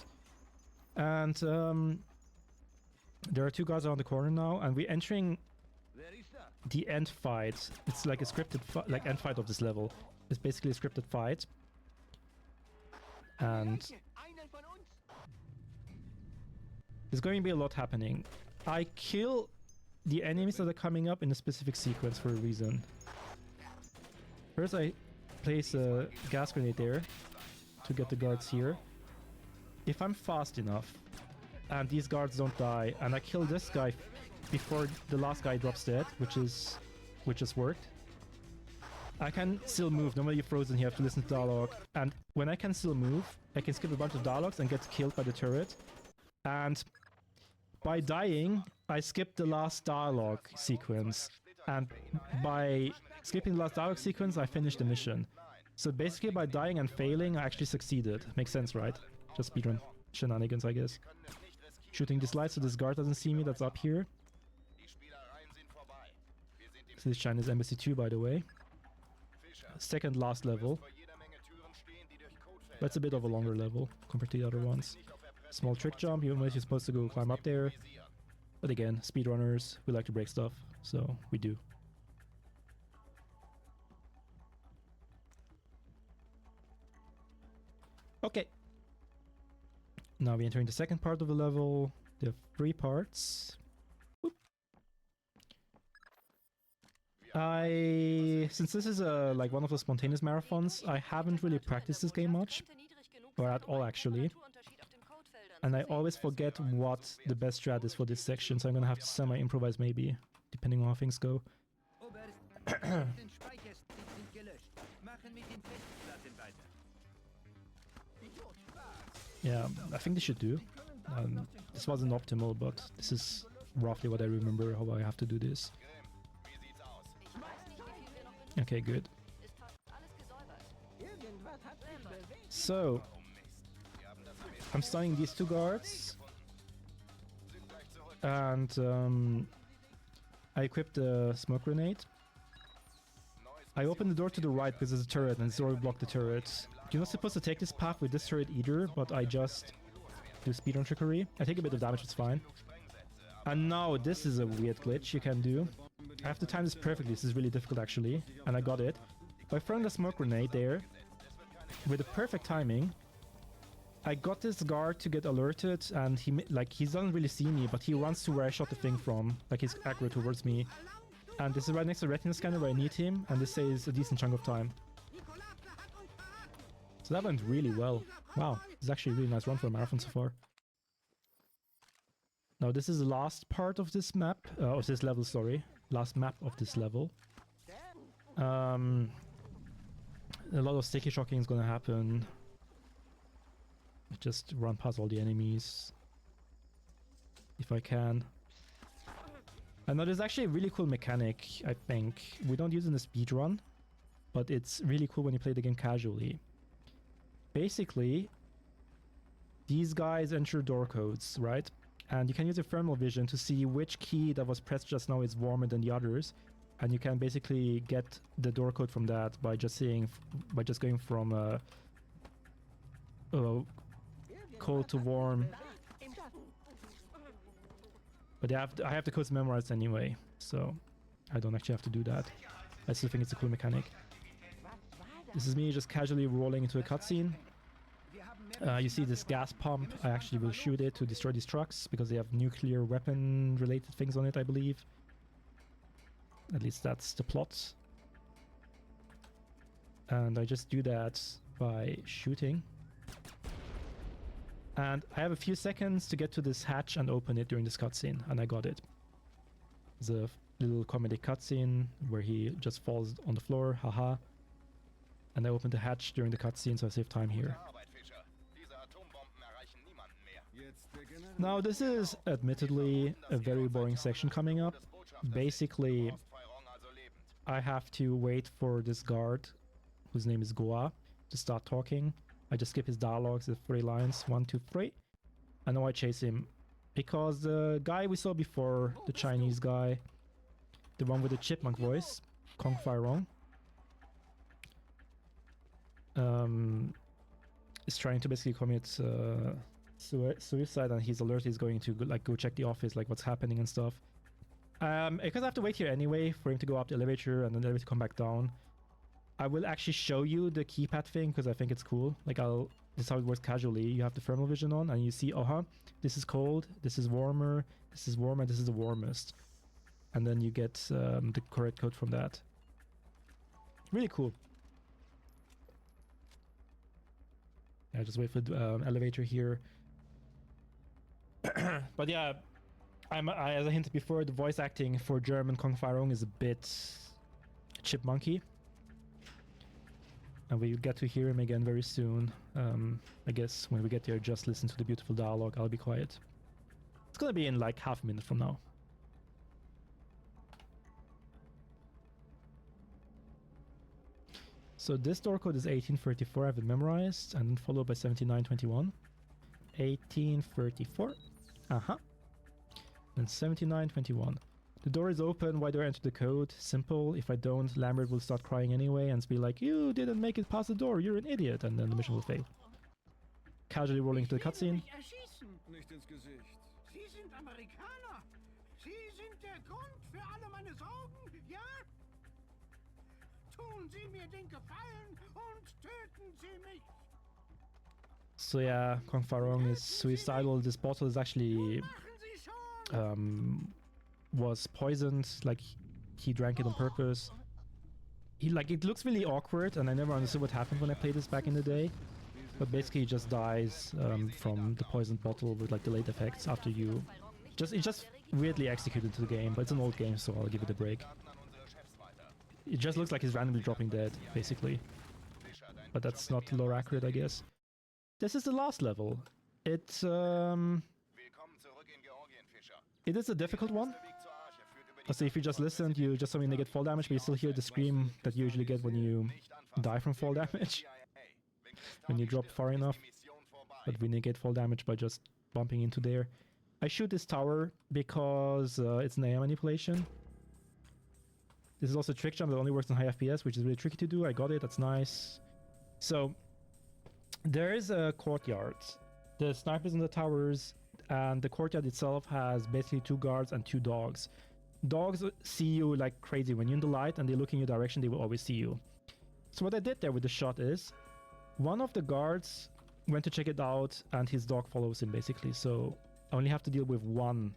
And there are 2 guards around the corner now, and we're entering the end fight. It's like a scripted end fight of this level. It's basically a scripted fight. And there's going to be a lot happening. I kill the enemies that are coming up in a specific sequence for a reason. First I place a gas grenade there to get the guards here. If I'm fast enough and these guards don't die, and I kill this guy before the last guy drops dead, which just worked, I can still move. Normally you're frozen, you have to listen to dialogue, and when I can still move, I can skip a bunch of dialogues and get killed by the turret. And by dying, I skipped the last dialogue sequence, and by skipping the last dialogue sequence, I finished the mission. So basically, by dying and failing, I actually succeeded. Makes sense, right? Just speedrun shenanigans, I guess. Shooting this light so this guard doesn't see me that's up here. So this Chinese Embassy 2, by the way. Second last level. That's a bit of a longer level compared to the other ones. Small trick jump, even when you're supposed to go climb up there. But again, speedrunners, we like to break stuff, so we do. Okay. Now we're entering the second part of the level. There are 3 parts. Whoop. Since this is like one of the spontaneous marathons, I haven't really practiced this game much, or at all actually. And I always forget what the best strat is for this section, so I'm gonna have to semi-improvise maybe, depending on how things go. Yeah, I think this should do. This wasn't optimal, but this is roughly what I remember how I have to do this. Okay, good. So, I'm stunning these 2 guards, and I equipped the smoke grenade. I opened the door to the right because there's a turret and it's already blocked the turret. You're not supposed to take this path with this turret either, but I just do speedrun trickery. I take a bit of damage, it's fine. And now this is a weird glitch you can do. I have to time this perfectly, this is really difficult actually, and I got it. By throwing the smoke grenade there, with the perfect timing, I got this guard to get alerted, and he doesn't really see me, but he runs to where I shot the thing from, like he's accurate towards me. And this is right next to the retina scanner where I need him, and this saves a decent chunk of time. So that went really well. Wow, this is actually a really nice run for a marathon so far. Now this is the last part of this map, of this level, sorry. Last map of this level. A lot of sticky shocking is gonna happen. Just run past all the enemies. If I can. And now there's actually a really cool mechanic, I think. We don't use it in the speedrun, but it's really cool when you play the game casually. Basically, these guys enter door codes, right? And you can use your thermal vision to see which key that was pressed just now is warmer than the others. And you can basically get the door code from that by just going from cold to warm. But I have the codes memorized anyway, so I don't actually have to do that. I still think it's a cool mechanic. This is me just casually rolling into a cutscene. You see this gas pump. I actually will shoot it to destroy these trucks because they have nuclear weapon related things on it, I believe. At least that's the plot. And I just do that by shooting. And I have a few seconds to get to this hatch and open it during this cutscene, and I got it. There's a little comedic cutscene where he just falls on the floor, haha. And I opened the hatch during the cutscene, so I save time here. Now this is admittedly a very boring section coming up. Basically, I have to wait for this guard, whose name is Goa, to start talking. I just skip his dialogues, the 3 lines, 1, 2, 3. And now I chase him. Because the guy we saw before, the Chinese guy, the one with the chipmunk voice, Kong Fai Rong, is trying to basically commit suicide, and he's alert. He's going to go check the office, like what's happening and stuff. Because I have to wait here anyway for him to go up the elevator and then the elevator to come back down. I will actually show you the keypad thing because I think it's cool. Like this is how it works casually. You have the thermal vision on and you see, this is cold, this is warmer, this is warmer, this is the warmest. And then you get the correct code from that. Really cool. Yeah, just wait for the elevator here. But yeah, as I hinted before, the voice acting for German Kong Fai Rong is a bit chipmunky. And we get to hear him again very soon. I guess when we get there, just listen to the beautiful dialogue. I'll be quiet. It's gonna be in like half a minute from now. So this door code is 1834, I have it memorized, and then followed by 7921. 1834. Uh-huh. And 7921. The door is open, why do I enter the code? Simple, if I don't, Lambert will start crying anyway and be like, you didn't make it past the door, you're an idiot, and then the mission will fail. Casually rolling to the cutscene. Nicht ins Gesicht. Sie sind Amerikaner. Sie sind der Grund für alle meine Sorgen, ja? Tun Sie mir den Gefallen und töten Sie mich. So yeah, Kong Farong is suicidal. This bottle is actually was poisoned, like he drank it on purpose. It looks really awkward, and I never understood what happened when I played this back in the day. But basically he just dies from the poisoned bottle with like delayed effects after you... It's just weirdly executed to the game, but it's an old game, so I'll give it a break. It just looks like he's randomly dropping dead, basically. But that's not lore accurate, I guess. This is the last level. It is a difficult one. So if you just listened, you just saw me negate fall damage, but you still hear the scream that you usually get when you die from fall damage. When you drop far enough. But we negate fall damage by just bumping into there. I shoot this tower because it's an AI manipulation. This is also a trick jump that only works on high FPS, which is really tricky to do. I got it, that's nice. So, there is a courtyard. The snipers in the towers, and the courtyard itself has basically 2 guards and 2 dogs. Dogs see you like crazy. When you're in the light and they look in your direction, they will always see you. So what I did there with the shot is, one of the guards went to check it out and his dog follows him basically. So I only have to deal with 1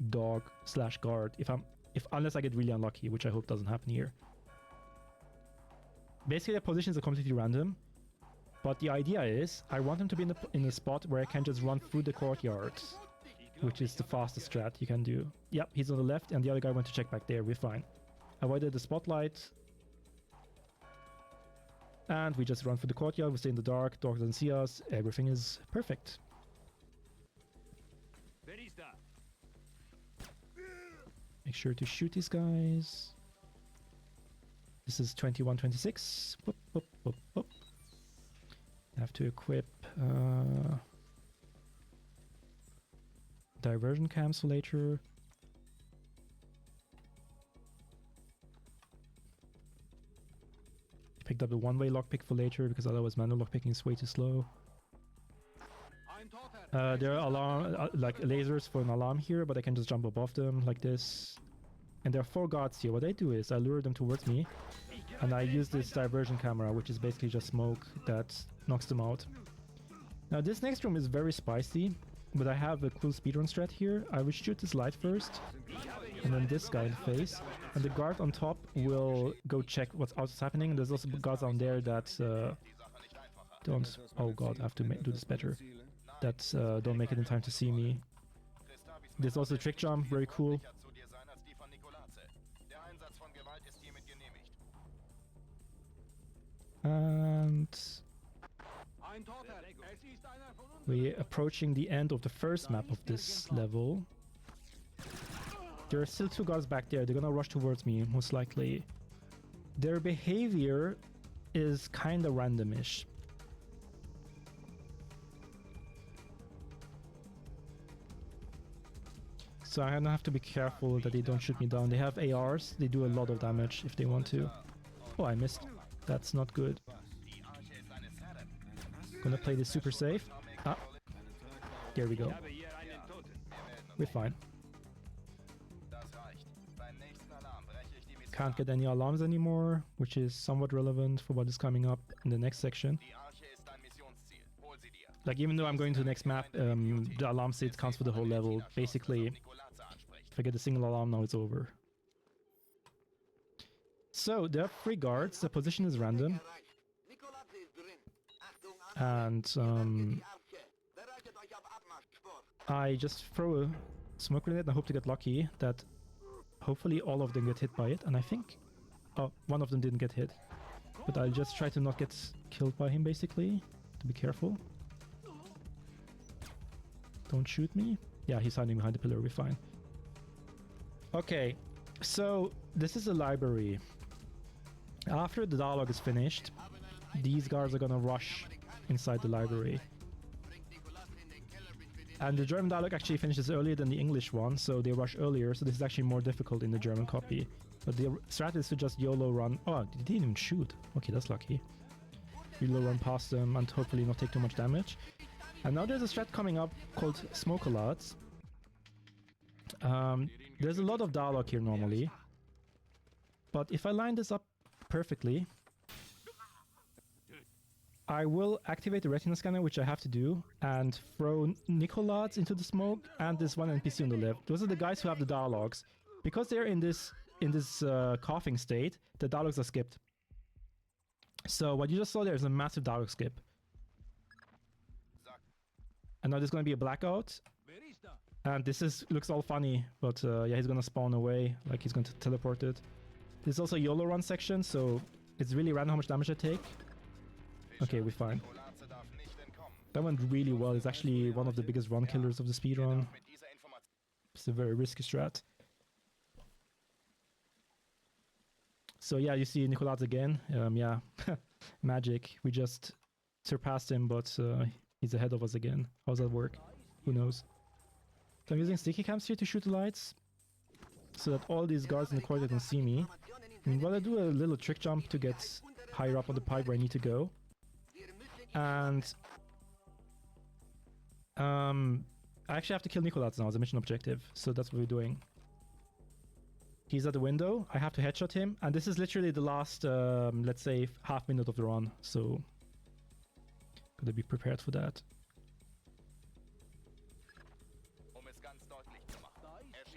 dog / guard unless I get really unlucky, which I hope doesn't happen here. Basically the positions are completely random, but the idea is I want him to be in a spot where I can just run through the courtyard, which is the fastest strat you can do. Yep, he's on the left and the other guy went to check back there, we're fine. Avoided the spotlight. And we just run through the courtyard, we stay in the dark, dog doesn't see us, everything is perfect. Make sure to shoot these guys. This is 2126. Boop, boop, boop, boop. I have to equip diversion cams for later. Picked up the one-way lockpick for later because otherwise manual lockpicking is way too slow. There are like lasers for an alarm here, but I can just jump above them like this. And there are 4 guards here. What I do is I lure them towards me, and I use this diversion camera, which is basically just smoke that knocks them out. Now this next room is very spicy, but I have a cool speedrun strat here. I will shoot this light first, and then this guy in the face, and the guard on top will go check what's happening. There's also guards down there that don't... Oh god, I have to do this better. That don't make it in time to see me. There's also a trick jump, very cool. And we're approaching the end of the first map of this level. There are still 2 guards back there. They're gonna rush towards me, most likely. Their behavior is kinda randomish. So I'm gonna have to be careful that they don't shoot me down. They have ARs, they do a lot of damage if they want to. Oh, I missed. That's not good. Gonna play this super safe. Ah, there we go. We're fine. Can't get any alarms anymore, which is somewhat relevant for what is coming up in the next section. Like, even though I'm going to the next map, the alarm state counts for the whole level. Basically, if I get a single alarm now, it's over. So, there are 3 guards, the position is random. And I just throw a smoke grenade and I hope to get lucky that hopefully all of them get hit by it. And I think... Oh, one of them didn't get hit. But I'll just try to not get killed by him, basically. To be careful. Don't shoot me. Yeah, he's hiding behind the pillar. We're fine. Okay, so this is a library. After the dialogue is finished, these guards are gonna rush inside the library. And the German dialogue actually finishes earlier than the English one, so they rush earlier, so this is actually more difficult in the German copy. But the strat is to just YOLO run. Oh, they didn't even shoot. Okay, that's lucky. YOLO run past them and hopefully not take too much damage. And now there's a strat coming up called smoke-a-lots. There's a lot of dialogue here normally. But if I line this up perfectly, I will activate the retina scanner, which I have to do, and throw Nicolades into the smoke and this one NPC on the left. Those are the guys who have the dialogues. Because they're in this coughing state, the dialogues are skipped. So what you just saw there is a massive dialogue skip. And now there's going to be a blackout. And this looks all funny, but yeah, he's going to spawn away, like he's going to teleport it. There's also a YOLO run section, so it's really random how much damage I take. Okay, we're fine. That went really well. It's actually one of the biggest run killers of the speedrun. It's a very risky strat. So yeah, you see Nicolades again. Yeah, magic. We just surpassed him, but he's ahead of us again. How does that work? Who knows? So I'm using sticky cams here to shoot the lights, so that all these guards in the corridor can see me. And while I do a little trick jump to get higher up on the pipe where I need to go. And I actually have to kill Nicolades now as a mission objective, so that's what we're doing. He's at the window, I have to headshot him, and this is literally the last, let's say, half minute of the run, so gotta be prepared for that.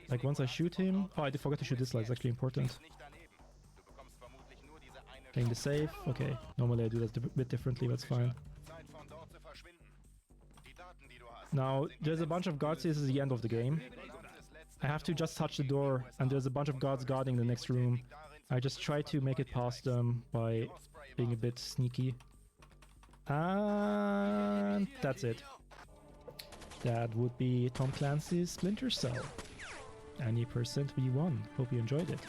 Like once I shoot him, oh, I did forget to shoot this light, it's actually important. Playing the safe, okay. Normally I do that a bit differently, that's fine. Now, there's a bunch of guards, this is the end of the game. I have to just touch the door, and there's a bunch of guards guarding the next room. I just try to make it past them by being a bit sneaky. And that's it. That would be Tom Clancy's Splinter Cell. Any percent we won. Hope you enjoyed it.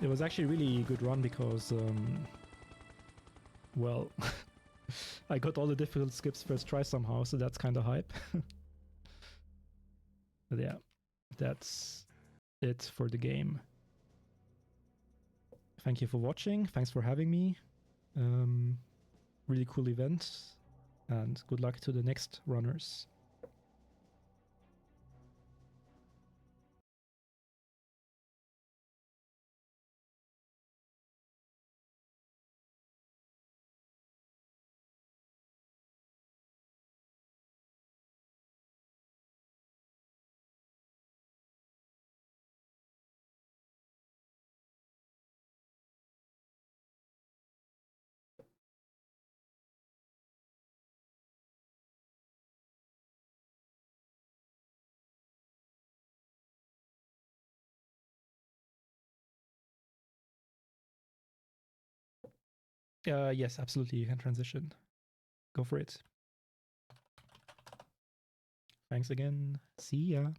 It was actually a really good run because, well, I got all the difficult skips first try somehow, so that's kind of hype. But yeah, that's it for the game. Thank you for watching, thanks for having me. Really cool event, and good luck to the next runners. Yes, absolutely, you can transition. Go for it. Thanks again. See ya.